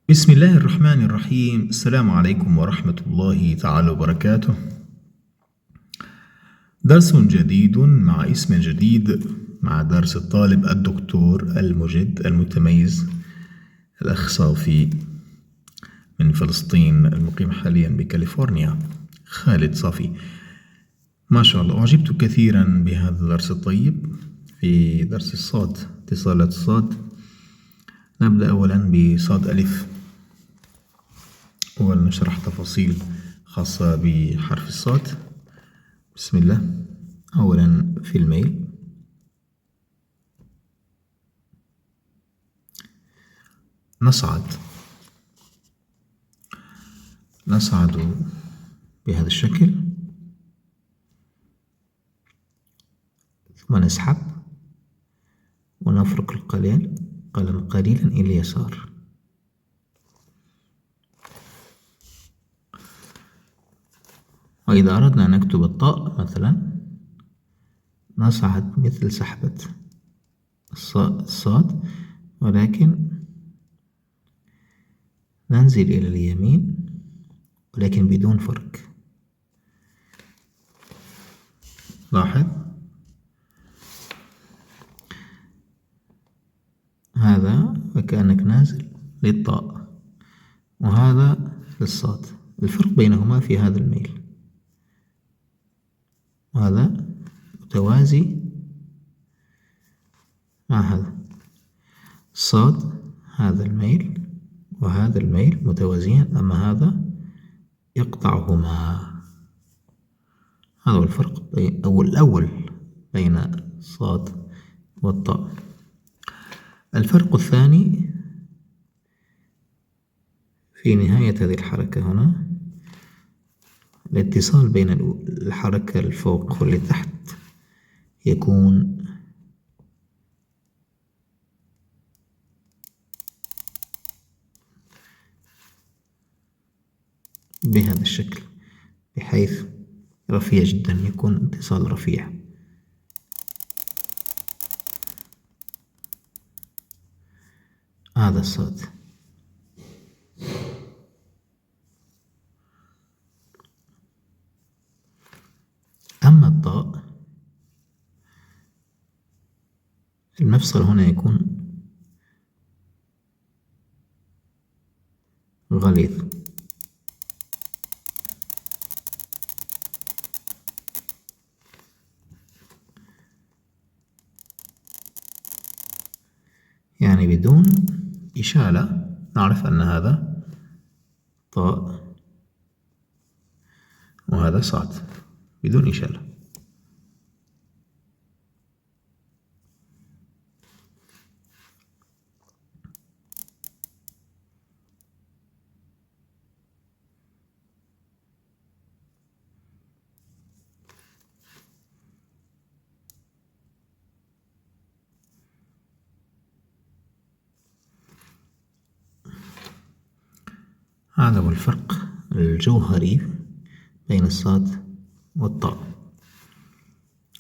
بسم الله الرحمن الرحيم. السلام عليكم ورحمة الله تعالى وبركاته. درس جديد مع اسم جديد مع درس الطالب الدكتور المجد المتميز الأخ صافي من فلسطين المقيم حاليا بكاليفورنيا، خالد صافي. ما شاء الله، أعجبت كثيرا بهذا الدرس الطيب. في درس الصاد، اتصالات الصاد، نبدأ أولا بصاد ألف، ونشرح تفاصيل خاصة بحرف الصاد. بسم الله. أولا في الميل، نصعد بهذا الشكل، ثم نسحب ونفرك القلم قليلا إلى اليسار، وإذا أردنا أن نكتب الطاء مثلا نصعد مثل سحبة الصاد، ولكن ننزل إلى اليمين ولكن بدون فرك. لاحظ هذا وكأنك نازل للطاء، وهذا للصاد. الفرق بينهما في هذا الميل، وهذا متوازي مع هذا الصاد. هذا الميل وهذا الميل متوازيان، أما هذا يقطعهما. هذا هو الفرق الأول بين الصاد والطاء. الفرق الثاني في نهاية هذه الحركة هنا، الاتصال بين الحركة الفوق واللي تحت يكون بهذا الشكل، بحيث رفيع جدا، يكون اتصال رفيع. هذا الصاد. أما الطاء، المفصل هنا يكون غليظ، يعني بدون إشالة نعرف أن هذا طاء وهذا صاد، بدون إشالة. هذا هو الفرق الجوهري بين الصاد والطاء.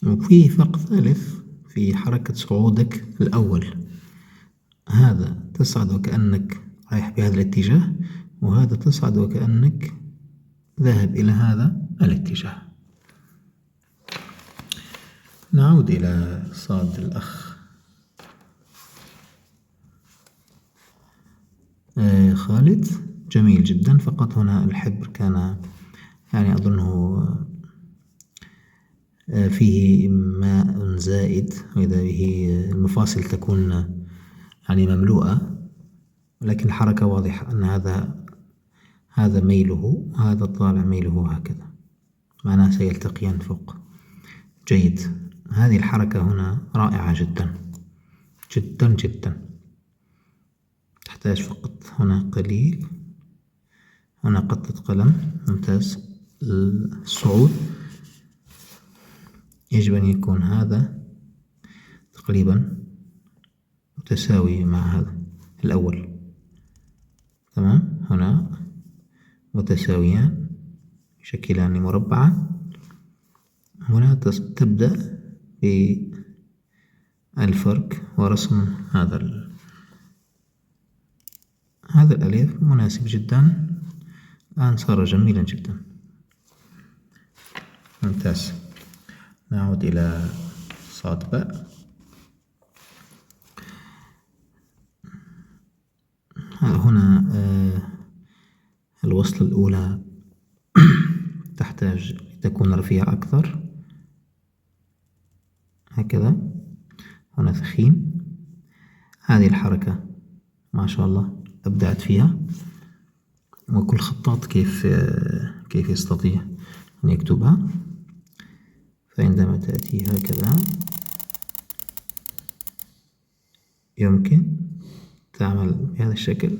وفي فرق ثالث في حركة صعودك الأول، هذا تصعد وكأنك رايح بهذا الاتجاه، وهذا تصعد وكأنك ذاهب إلى هذا الاتجاه. نعود إلى صاد الأخ خالد. جميل جدا، فقط هنا الحبر كان يعني أظنه فيه ماء زائد، وإذا به المفاصل تكون يعني مملوءة، لكن الحركة واضحة أن هذا ميله وهذا طالع ميله هكذا، معناه سيلتقيان فوق. جيد، هذه الحركة هنا رائعة جدا جدا جدا. تحتاج فقط هنا قليل، هنا قطة قلم. ممتاز. الصعود يجب أن يكون هذا تقريبا متساوي مع هذا الأول، تمام. هنا متساويان، يشكلان مربعا. هنا تبدأ بالفرك ورسم هذا الأليف مناسب جدا. الآن صار جميلا جدا. ممتاز. نعود إلى صاد باء. هنا الوصلة الأولى تحتاج لتكون رفيعة أكثر، هكذا. هنا ثخين. هذه الحركة ما شاء الله أبدعت فيها، وكل خطاط كيف يستطيع أن يكتبها. فعندما تأتي هكذا يمكن تعمل بهذا الشكل.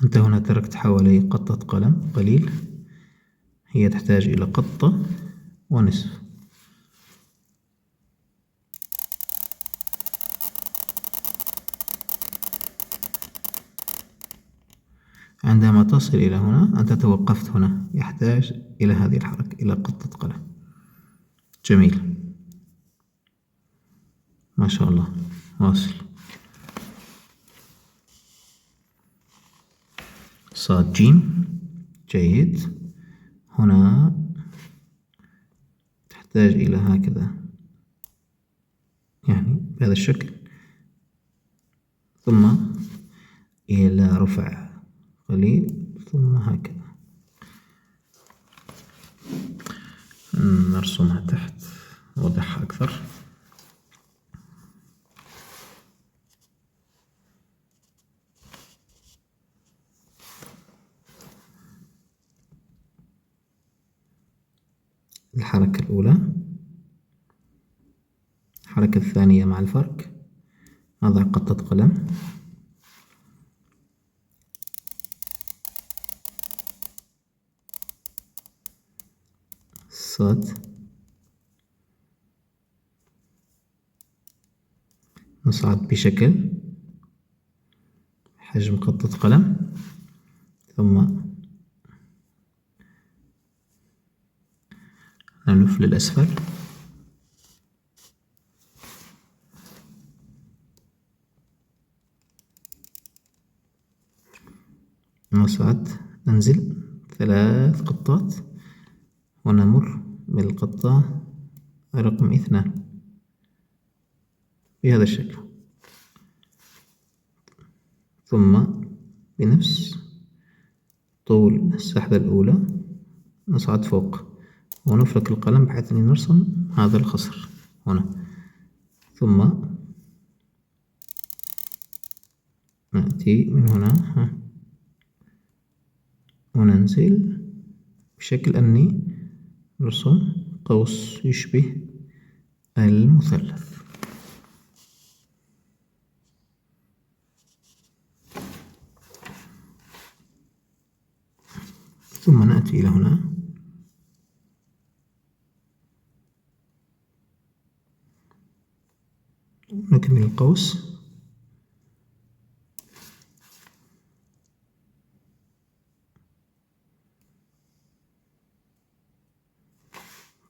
أنت هنا تركت حوالي قطة قلم قليل، هي تحتاج إلى قطة ونصف. عندما تصل إلى هنا أنت توقفت هنا، يحتاج إلى هذه الحركة، إلى قطة قلم. جميل، ما شاء الله. واصل. صاد جيم. جيد. هنا تحتاج إلى هكذا، يعني بهذا الشكل، ثم إلى رفع قليل، ثم هكذا. نرسمها تحت نوضحها أكثر. الحركة الأولى. الحركة الثانية مع الفرق، نضع قطة قلم، صاد، نصعد بشكل حجم قطة قلم، ثم نلف للأسفل، نصعد، ننزل 3 قطات، ونمر بالقطة رقم 2 بهذا الشكل، ثم بنفس طول السحبة الأولى نصعد فوق ونفرك القلم بحيث أن نرسم هذا الخصر هنا، ثم نأتي من هنا وننزل بشكل أني نرسم قوس يشبه المثلث. ثم نأتي إلى هنا نكمل القوس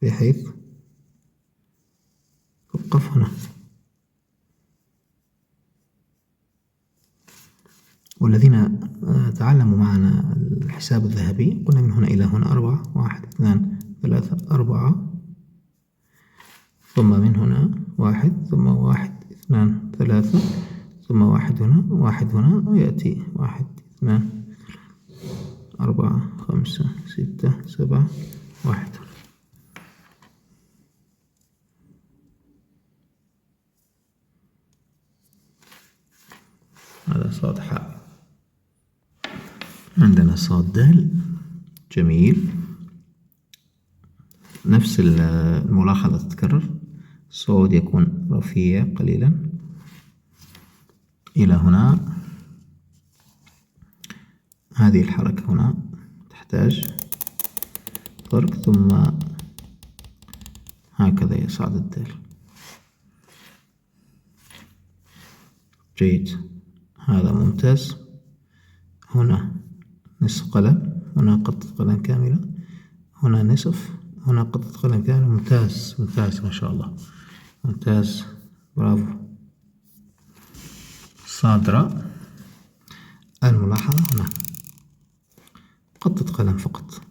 بحيث توقف هنا. والذين تعلموا معنا الحساب الذهبي قلنا من هنا إلى هنا 4، 1 2 3 4، ثم من هنا 1، ثم 1 2 3، ثم 1 هنا، 1 هنا، ويأتي 1 2 4 5 6 7 1. هذا صاد حاء. عندنا صاد دال. جميل. نفس الملاحظة تتكرر، الصوت يكون رفيع قليلا إلى هنا. هذه الحركة هنا تحتاج فرق، ثم هكذا يصعد الدال. جيد، هذا ممتاز. هنا نصف قلم، هنا قطة قلم كاملة، هنا نصف، هنا قطة قلم كاملة. ممتاز ممتاز ما شاء الله، ممتاز، برافو. صادرة. الملاحظة هنا قطة قلم فقط.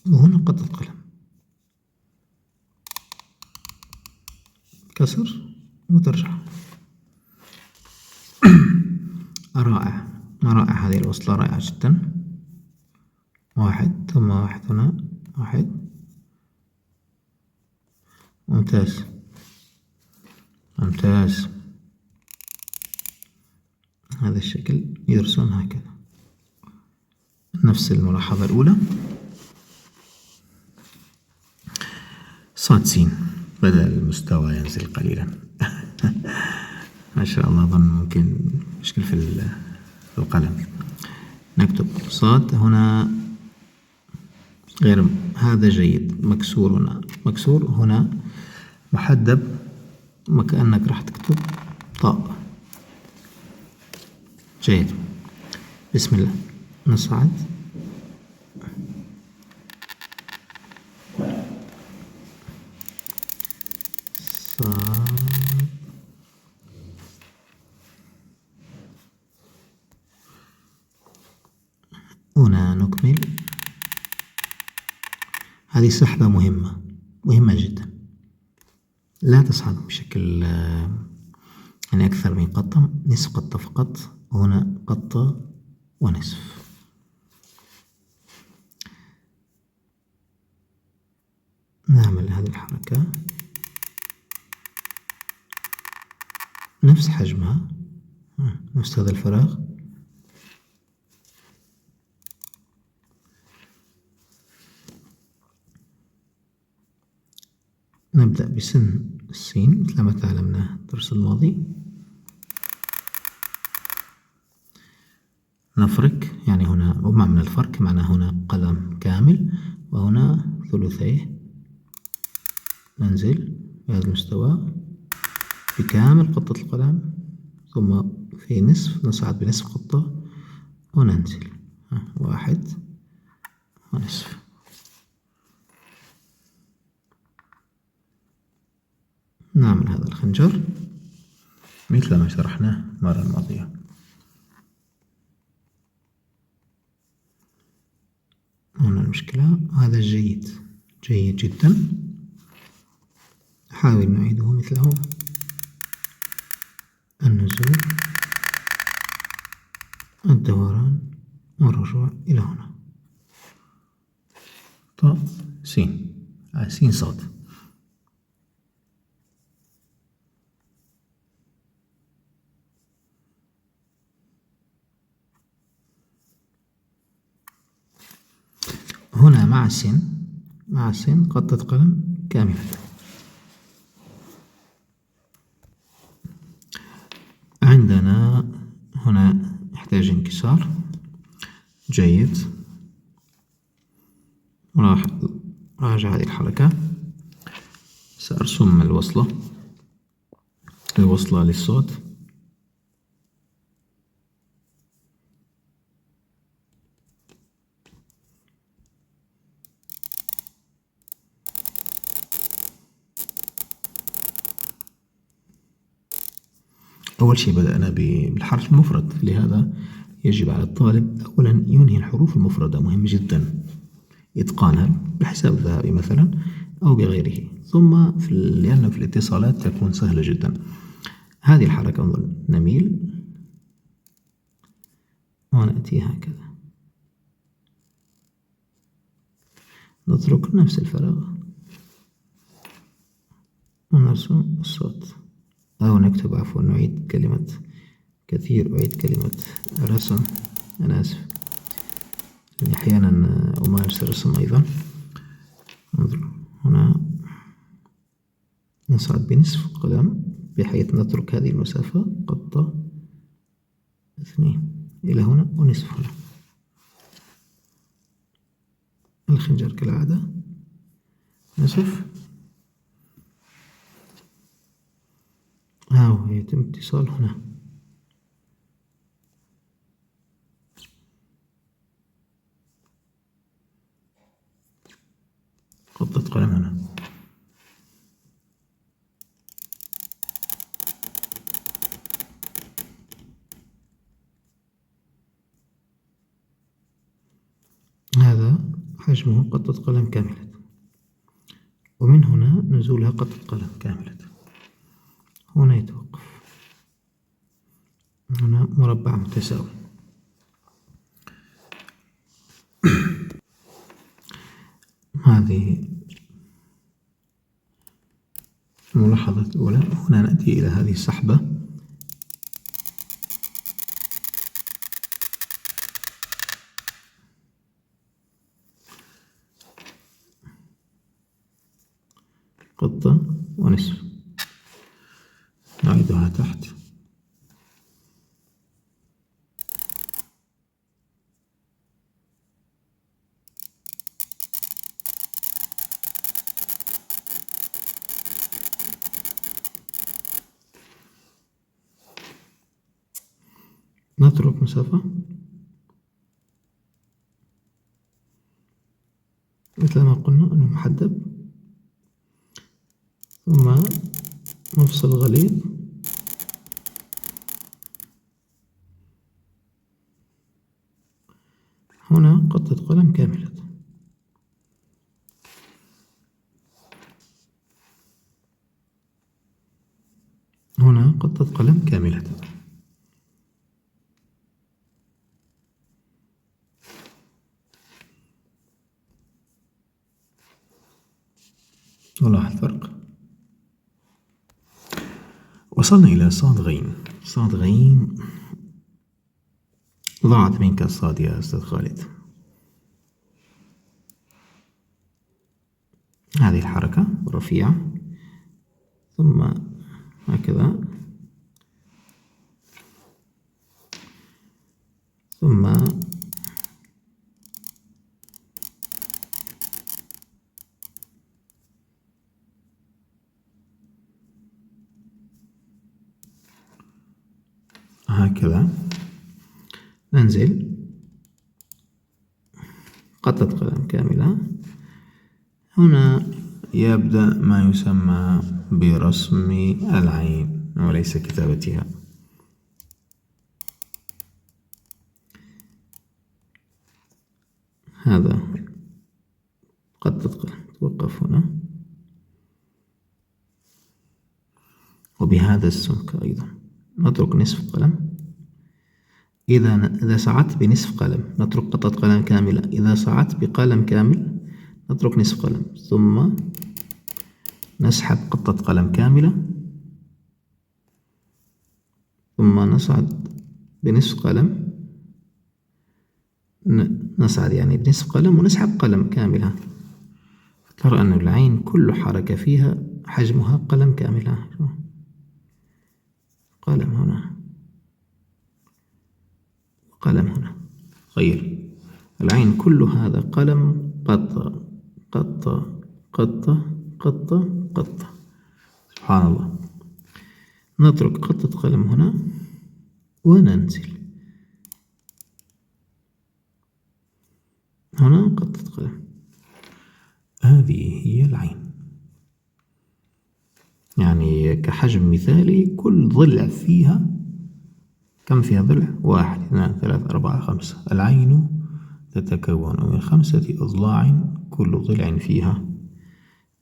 وهنا قطة قلم، كسر وترجع. رائع رائع، هذه الوصلة رائعة جدا. واحد ثم واحد هنا، واحد. ممتاز ممتاز. هذا الشكل يرسم هكذا، نفس الملاحظة الأولى. صاد سين، بدأ المستوى ينزل قليلا. ما شاء الله. أظن ممكن مشكلة في القلم. نكتب صاد هنا غير، هذا جيد. مكسور هنا، مكسور هنا، محدب، وكأنك راح تكتب طاء. جيد. بسم الله. نصعد. صاد. هنا نكمل. هذه سحبة مهمة، مهمة جدا. لا تصعد بشكل يعني أكثر من قطة، نصف قطة فقط. وهنا قطة ونصف. نعمل هذه الحركة نفس حجمها، نفس هذا الفراغ. نبدأ بسن السين مثل ما تعلمنا الدرس الماضي. نفرك، يعني هنا وما من الفرك، معناه هنا قلم كامل وهنا ثلثيه. ننزل بهذا المستوى بكامل قطة القلم، ثم في نصف نصعد بنصف قطة وننزل. واحد ونصف. نعمل هذا الخنجر مثل ما شرحناه المرة الماضية. هنا المشكلة. هذا جيد، جيد جدا. نحاول نعيده مثله. النزول، الدوران، والرجوع إلى هنا. طاء سين، سين صاد. هنا مع السين، مع السين قطة قلم كاملة. عندنا هنا يحتاج انكسار. جيد. راجع هذه الحركة. سأرسم الوصلة للصوت. أول شيء بدأنا بالحرف المفرد، لهذا يجب على الطالب أولا ينهي الحروف المفردة، مهم جدا إتقانها بحساب الذهبي مثلا أو بغيره، ثم لأن في الاتصالات تكون سهلة جدا. هذه الحركة انظر، نميل ونأتي هكذا، نترك نفس الفراغ ونرسم الصوت، أو نكتب، عفوا نعيد كلمة كثير، أعيد كلمة رسم. أنا آسف، يعني أحيانا أمارس الرسم أيضا. انظر هنا نصعد بنصف قلم بحيث نترك هذه المسافة قطة، اثنين إلى هنا ونصف هنا. الخنجر كالعادة نصف. يتم اتصال هنا. قطة قلم هنا. هذا حجمه قطة قلم كاملة، ومن هنا نزولها قطة قلم كاملة. هنا يتوقف، هنا مربع متساوي. هذه الملاحظة الأولى. هنا نأتي إلى هذه السحبة، قطة ونصف، نعيدها تحت. نترك مسافة مثل ما قلنا أنه محدب، ثم مفصل غليظ، هنا قطة قلم كاملة. هنا قطة قلم كاملة. نلاحظ الفرق. وصلنا إلى صاد غين. صاد غين ضاعت منك الصاد يا أستاذ خالد. هذه الحركة رفيعة، ثم هكذا، ثم هكذا ننزل قطة قلم كاملة. هنا يبدأ ما يسمى برسم العين وليس كتابتها. هذا قطة قلم توقف هنا، وبهذا السمك أيضا نترك نصف قلم. إذا صعدت بنصف قلم نترك قطة قلم كاملة، إذا صعدت بقلم كامل نترك نصف قلم، ثم نسحب قطة قلم كاملة، ثم نصعد بنصف قلم، نصعد يعني بنصف قلم ونسحب قلم كاملة. ترى أن العين كل حركة فيها حجمها قلم كاملة. قلم هنا، قلم هنا، غير العين كل هذا قلم، قطة قطة قطة قطة قطة. سبحان الله. نترك قطة قلم هنا وننزل هنا قطة قلم. هذه هي العين، يعني كحجم مثالي كل ضلع فيها، كم فيها ضلع؟ 1 2 3 4 5. العين تتكون من 5 أضلاع كل ضلع فيها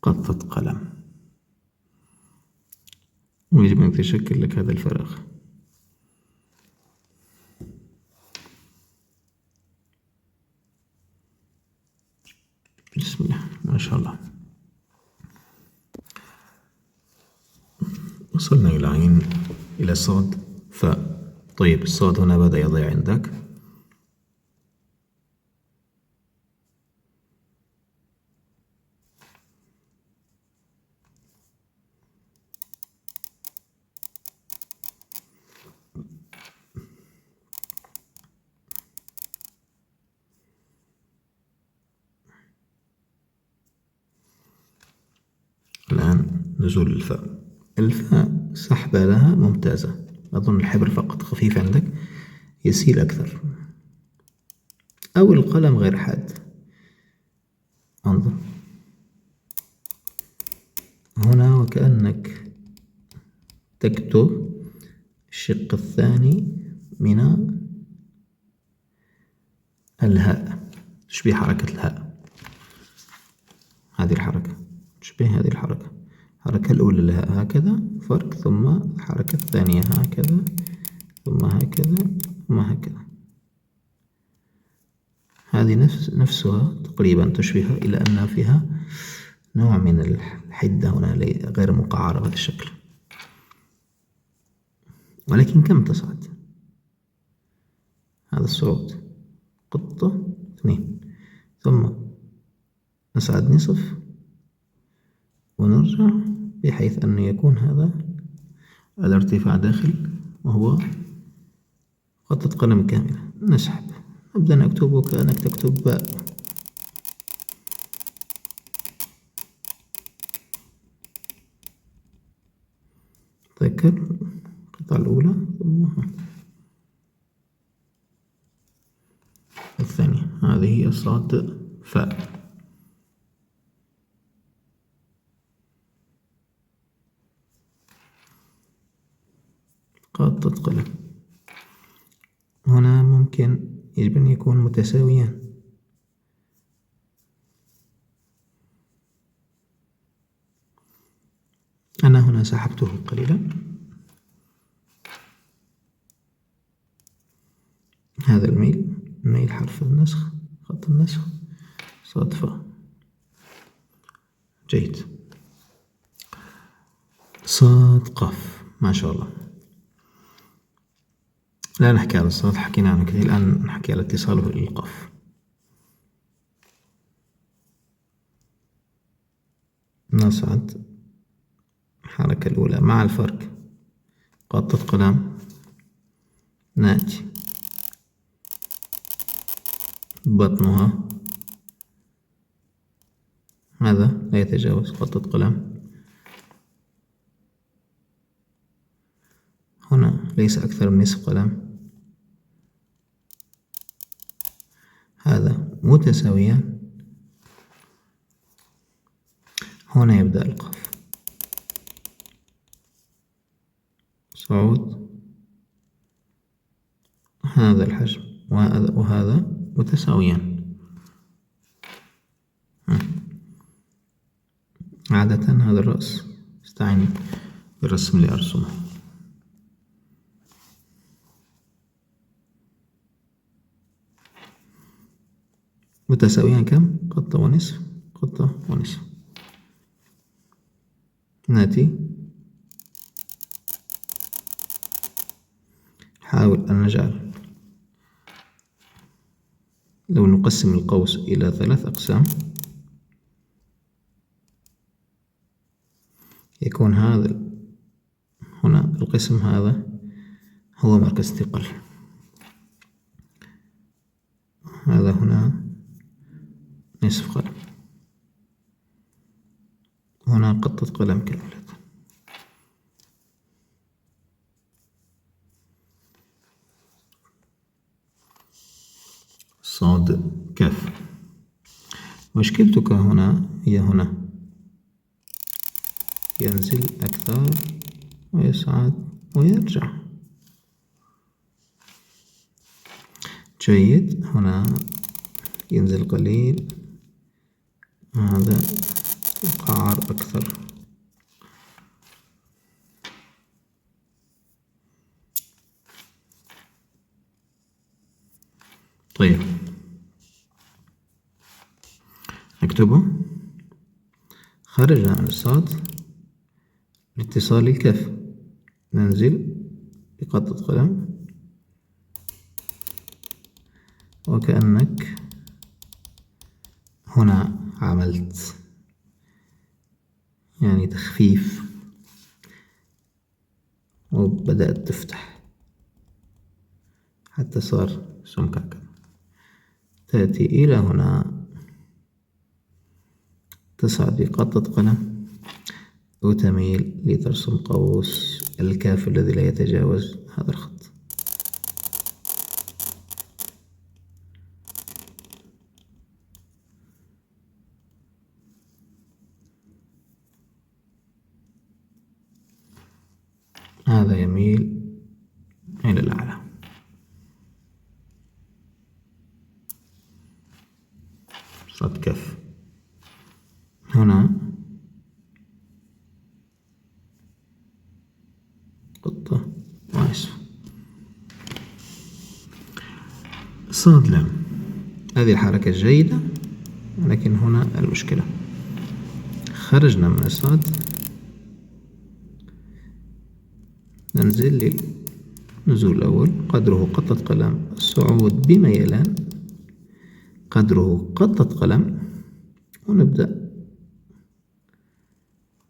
قطة قلم، ويجب أن تشكل لك هذا الفراغ. بسم الله ما شاء الله. وصلنا إلى عين، إلى صاد فاء. طيب الصاد هنا بدأ يضيع عندك. الآن نزول الفاء. الفاء سحبة لها ممتازة. أظن الحبر فقط خفيف عندك، يسيل أكثر، أو القلم غير حاد. انظر وكأنك تكتب الشق الثاني من الهاء، تشبه حركة الهاء. هذه الحركة تشبه هذه الحركة. الحركة الأولى لها هكذا فرق، ثم الحركة الثانية هكذا، ثم هكذا، ثم هكذا. هذه نفسها تقريبا تشبه، إلى أن فيها نوع من الحدة هنا غير مقعرة بهذا الشكل. ولكن كم تصعد؟ هذا الصعود قطة 2، ثم نصعد نصف ونرجع، بحيث أن يكون هذا الارتفاع داخل وهو قطة قلم كاملة. نسحب، نبدأ نكتب كأنك تكتب باء. تذكر القطعة الأولى ثم الثانية. هذه هي صاد فاء. قطة قلم هنا ممكن يجب أن يكون متساويان. أنا هنا سحبته قليلا. هذا الميل حرف النسخ، خط النسخ، صاد فاء. جيد. صاد قاف، ما شاء الله. لا نحكي على الصاد، حكينا عنه كثير، الآن نحكي على اتصاله إلى القاف. نصعد الحركة الأولى مع الفرق، قطة قلم، نأتي بطنها، هذا لا يتجاوز قطة قلم. هنا ليس أكثر من نصف قلم. هذا متساويان. هنا يبدأ القاف، صعود، هذا الحجم وهذا متساويان. عادة هذا الرأس استعين بالرسم لأرسمه. متساويان كم؟ قطة ونصف، قطة ونصف. نأتي حاول أن نجعل، لو نقسم القوس إلى 3 أقسام يكون هذا هنا القسم هذا هو مركز ثقل. هذا هنا نصف قلم، هنا قطة قلم كاملة. صاد كاف. مشكلتك هنا هي هنا ينزل أكثر ويصعد ويرجع. جيد. هنا ينزل قليل، هذا يقعر أكثر. طيب نكتبه. خرج عن الصاد لاتصال الكاف، ننزل بقطة قلم وكأنك هنا عملت يعني تخفيف وبدأت تفتح حتى صار سمكك. تأتي إلى هنا، تصعد بقطة قلم وتميل لترسم قوس الكاف الذي لا يتجاوز هذا الخط. هذا يميل إلى الأعلى. صاد كف. هنا قطة واسف. صاد لام. هذه الحركة جيدة، لكن هنا المشكلة خرجنا من الصاد، ننزل للنزول الأول قدره قطة قلم، الصعود بميلان قدره قطة قلم، ونبدأ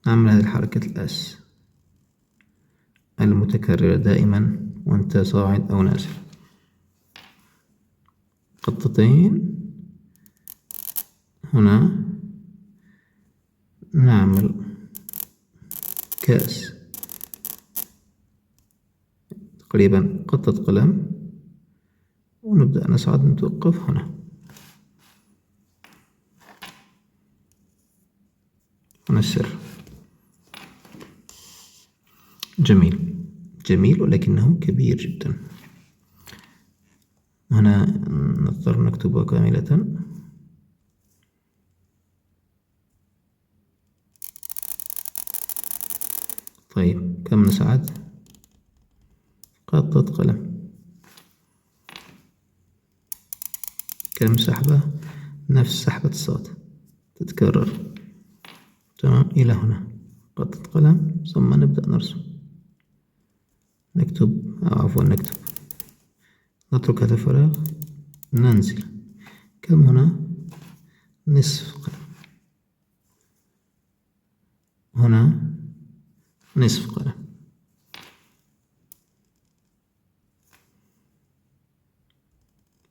نعمل هذه الحركة الأس المتكررة دائما وأنت صاعد أو نازل. قطتين. هنا نعمل كأس تقريبا قطة قلم، ونبدأ نصعد نتوقف هنا. هنا السر. جميل جميل، ولكنه كبير جدا. هنا نضطر نكتبها كاملة. طيب كم نصعد؟ قطة قلم. كم سحبة؟ نفس سحبة الصاد تتكرر. تمام. إلى هنا قطة قلم، ثم نبدأ نرسم. نكتب أو عفوا نكتب، نترك هذا الفراغ، ننزل. كم هنا؟ نصف قلم. هنا نصف قلم.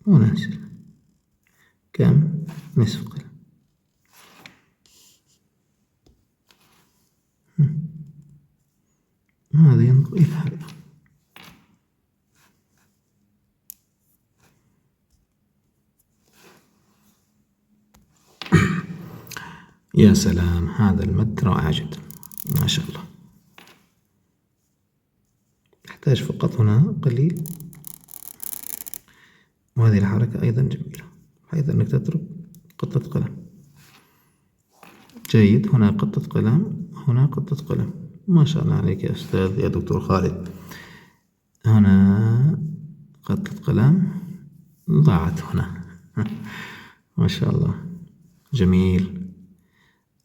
وننزل. كم؟ نصف قلم. هذه نضيفها الآن. يا سلام، هذا المد رائع جدا ما شاء الله. نحتاج فقط هنا قليل، وهذه الحركة أيضا جميلة بحيث أنك تترك قطة قلم. جيد. هنا قطة قلم، هنا قطة قلم. ما شاء الله عليك يا أستاذ يا دكتور خالد. هنا قطة قلم ضاعت هنا. ما شاء الله. جميل.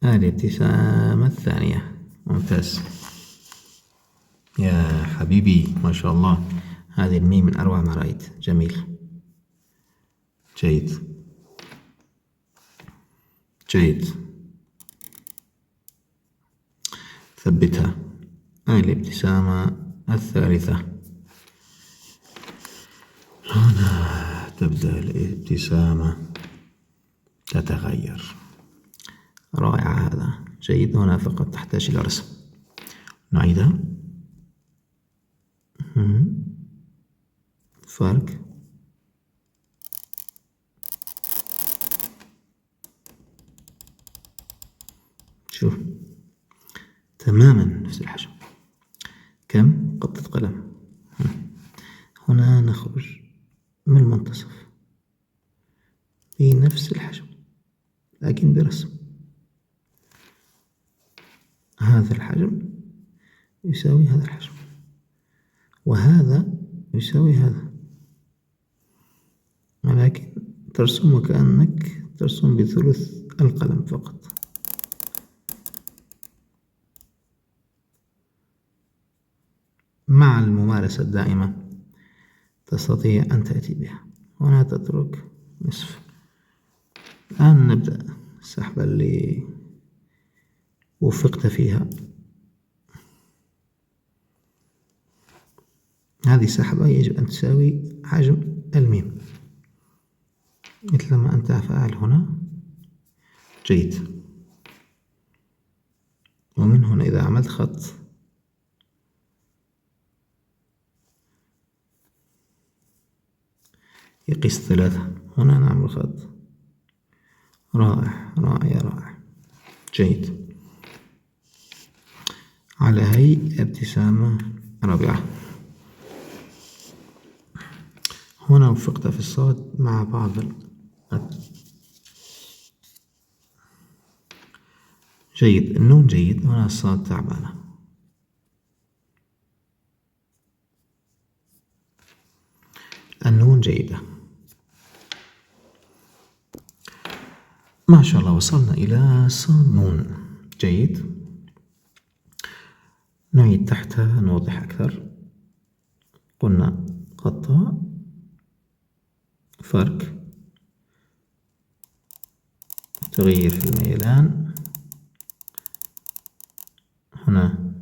الابتسامة الثانية. ممتاز يا حبيبي، ما شاء الله. هذه الميم من أروع ما رأيت. جميل. جيد جيد. ثبتها. الابتسامة الثالثة. هنا تبدأ الابتسامة تتغير. رائع هذا. جيد. هنا فقط تحتاج إلى رسم. نعيدها. فرق. شوف تماما نفس الحجم. كم؟ قطة قلم. هنا نخرج من المنتصف بنفس الحجم لكن برسم. هذا الحجم يساوي هذا الحجم، وهذا يساوي هذا، ولكن ترسم وكأنك ترسم بثلث القلم فقط. مع الممارسة الدائمة تستطيع أن تأتي بها. هنا تترك نصف. الآن نبدأ السحبة اللي وفقت فيها. هذه السحبة يجب أن تساوي حجم الميم مثل ما أنت فاعل هنا. جيد. ومن هنا إذا عملت خط يقيس 3. هنا نعمل خط. رائع رائع يا رائع. جيد. على هيئة ابتسامة رابعة. هنا وفقت في الصاد مع بعض جيد. النون جيد، هنا الصاد تعبانة. النون جيدة. ما شاء الله وصلنا إلى صاد نون. جيد. نعيد تحتها نوضح أكثر. قلنا خطأ، فرق، تغيير في الميلان. هنا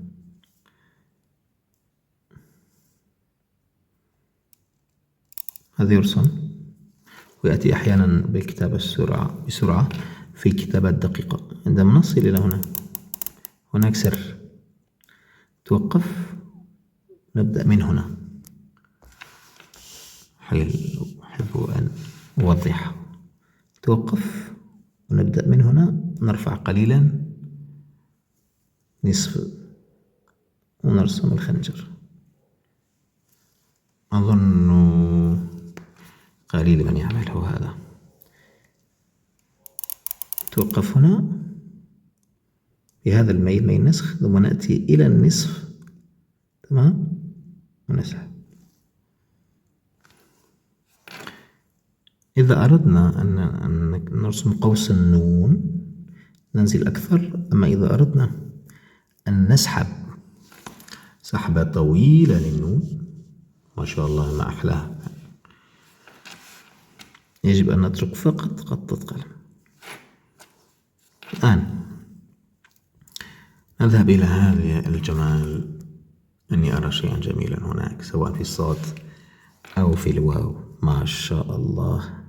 هذا يرسم ويأتي أحيانا بالكتابة بسرعة في كتابات دقيقة. عندما نصل إلى هنا هناك سر. توقف، نبدأ من هنا. أحب أن أوضح. توقف ونبدأ من هنا، نرفع قليلا نصف ونرسم الخنجر. أظن قليل من يعمله هذا. توقف هنا بهذا الميل، ميل نسخ، ثم نأتي إلى النصف. تمام، ونسحب. إذا أردنا أن نرسم قوس النون ننزل أكثر. أما إذا أردنا أن نسحب سحبة طويلة للنون، ما شاء الله ما أحلاها، يجب أن نترك فقط خطة قلم. الآن نذهب إلى هذا الجمال. أني أرى شيئا جميلا هناك، سواء في الصاد أو في الواو. ما شاء الله،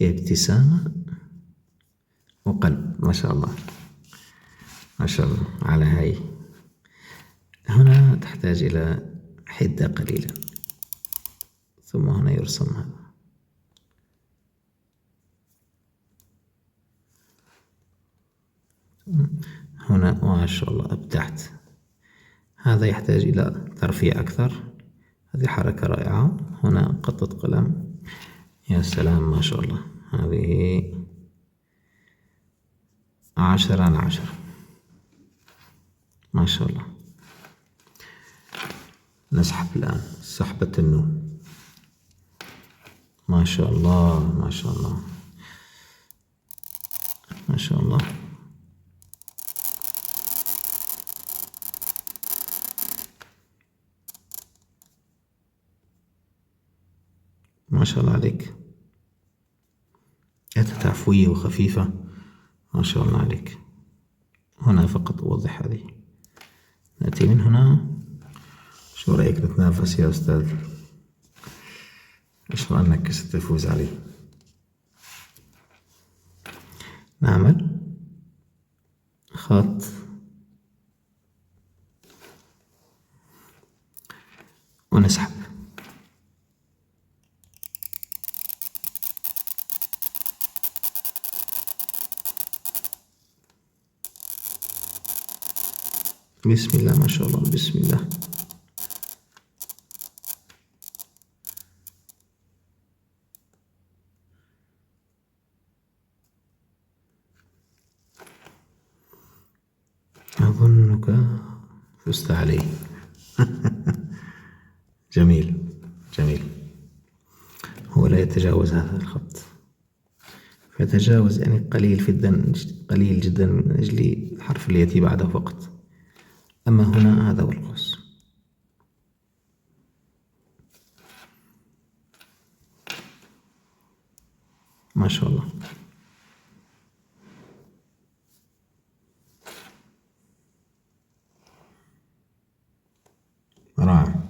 ابتسامة وقلب. ما شاء الله، ما شاء الله على هاي. هنا تحتاج إلى حدة قليلة، ثم هنا يرسم هذا. هنا ما شاء الله أبدعت. هذا يحتاج إلى ترفيع أكثر. هذه حركة رائعة. هنا قطة قلم. يا سلام، ما شاء الله. هذه 10/10. ما شاء الله. نسحب الآن سحبة النون. ما شاء الله، ما شاء الله، ما شاء الله. ما شاء الله عليك. أتت عفوية وخفيفة. ما شاء الله عليك. هنا فقط أوضح هذه. نأتي من هنا. شو رأيك نتنافس يا أستاذ؟ أشعر أنك ستفوز علي. نعمل خط ونسحب. بسم الله، ما شاء الله، بسم الله. أظنك فزت علي. جميل، جميل. هو لا يتجاوز هذا الخط، فيتجاوز يعني قليل قليل جدا من أجل الحرف اللي يأتي بعده فقط. أما هنا هذا هو القوس. ما شاء الله. رائع.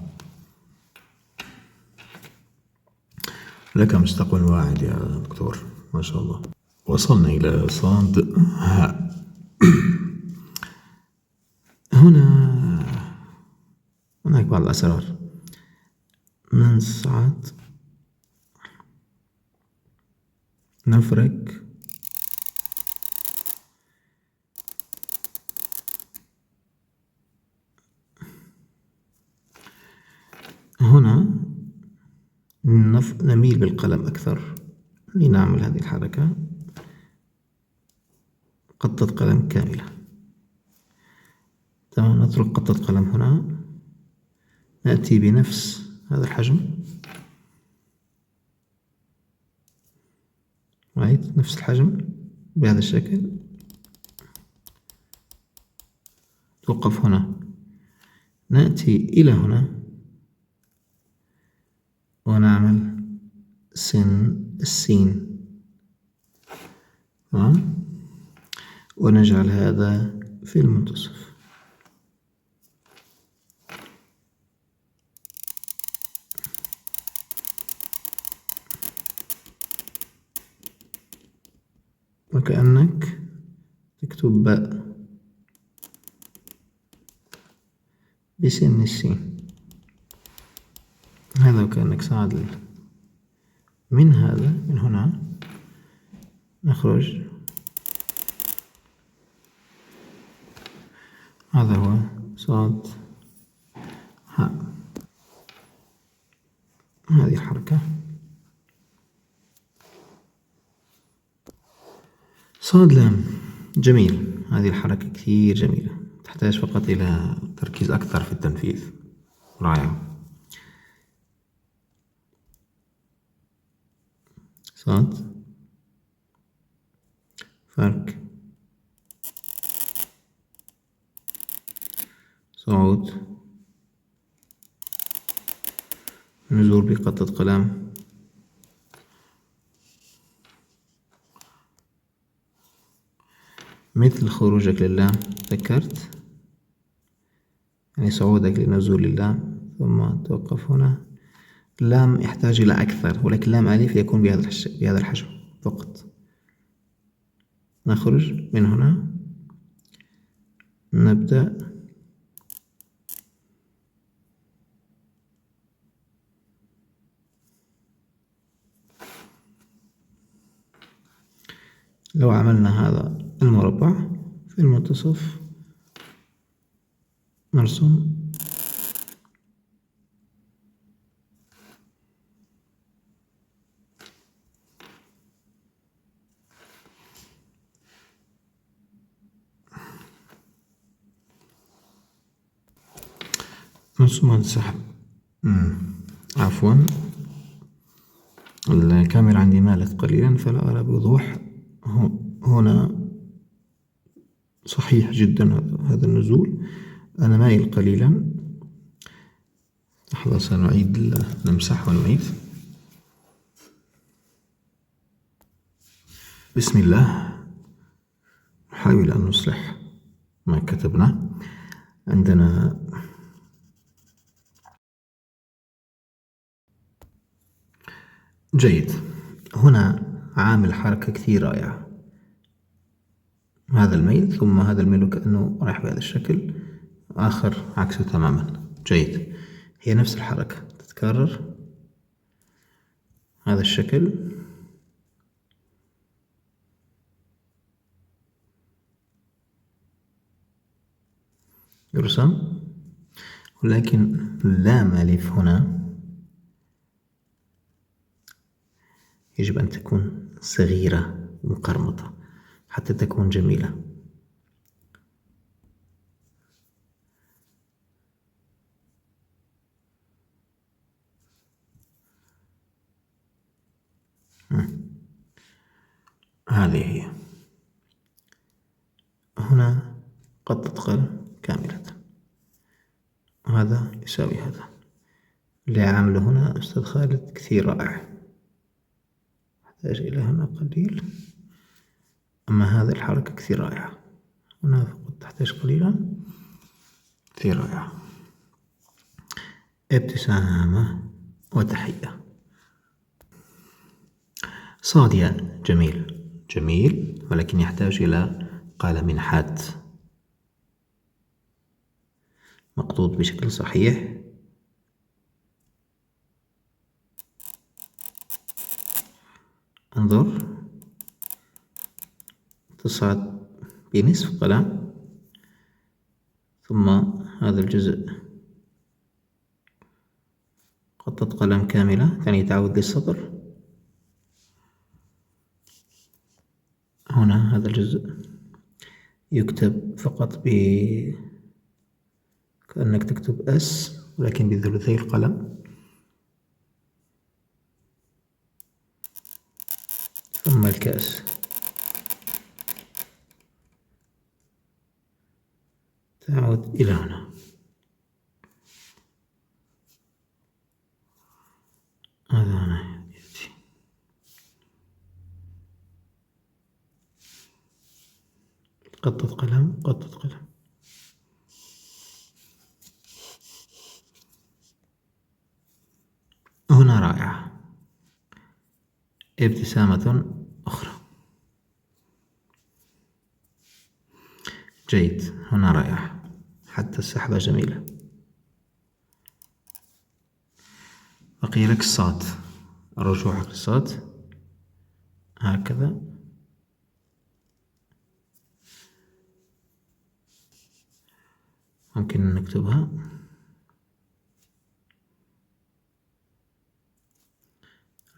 لك مستقبل واعد يا دكتور، ما شاء الله. وصلنا إلى صاد هاء. هناك بعض الأسرار. نصعد، نفرك، نميل بالقلم أكثر لنعمل هذه الحركة. قطة قلم كاملة. تمام، نترك قطة قلم هنا، نأتي بنفس هذا الحجم، رأيت نفس الحجم بهذا الشكل. توقف هنا، نأتي إلى هنا ونعمل السين. تمام، ونجعل هذا في المنتصف. وكأنك تكتب باء بسن السين. هذا وكأنك صاعد من هذا، من هنا نخرج. هذا هو صاد هاء. هذه الحركة صاد لام. جميل، هذه الحركة كثير جميلة، تحتاج فقط إلى تركيز أكثر في التنفيذ. رائع. صاد، فرك، صعود، نزول بقطة قلم، مثل خروجك للام. ذكرت يعني صعودك لنزول اللام، ثم توقف هنا. اللام يحتاج إلى أكثر، ولكن لام ألف يكون بهذا الحجم فقط. نخرج من هنا، نبدأ لو عملنا هذا المربع في المنتصف، نرسم هذا السحب. عفوا، الكاميرا عندي مالت قليلا فلا أرى بوضوح. هنا صحيح جدا هذا النزول، أنا مايل قليلا. لحظة، سنعيد، نمسح ونعيد. بسم الله. نحاول أن نصلح ما كتبنا. عندنا جيد. هنا عامل حركة كثير رائعة، هذا الميل ثم هذا الميل وكأنه رايح بهذا الشكل، آخر عكسه تماما. جيد، هي نفس الحركة تتكرر. هذا الشكل يرسم، ولكن اللام ألف هنا يجب أن تكون صغيرة مقرمطة حتى تكون جميلة. هذه هي. هنا قطة قلم كاملة، هذا يساوي هذا. اللي عامله هنا أستاذ خالد كثير رائع، أحتاج إلى هنا قليل. أما هذه الحركة كثير رائعة، هنا فقط تحتاج قليلا. كثير رائعة. ابتسامة وتحية. صادية. جميل جميل، ولكن يحتاج إلى قلم حاد مقطوط بشكل صحيح. انظر، تصعد بنصف قلم، ثم هذا الجزء قطة قلم كاملة يعني تعود للسطر. هنا هذا الجزء يكتب فقط كأنك تكتب S ولكن بثلثي القلم. ثم الكأس تعود إلى هنا. هذا هنا يأتي. قطة قلم قطة قلم. هنا رائعة، ابتسامة أخرى. جيد، هنا رائعة، حتى السحبة جميلة. بقي لك الصاد، الرجوع حق الصاد هكذا. ممكن نكتبها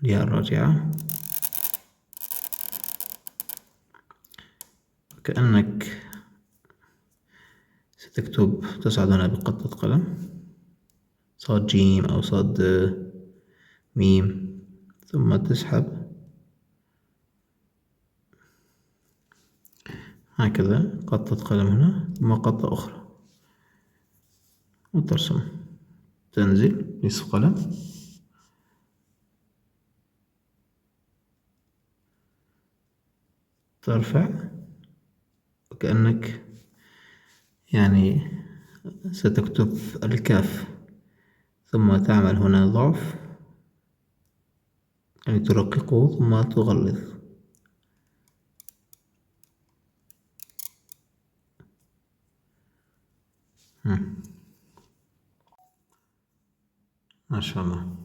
الياء الراجعة، كأنك ستكتب تصعد هنا بقطة قلم صاد جيم أو صاد ميم، ثم تسحب هكذا قطة قلم هنا ثم قطة أخرى وترسم. تنزل نصف قلم ترفع، وكأنك يعني ستكتب الكاف ثم تعمل هنا ضعف يعني ترققه ثم تغلظ. ما شاء الله.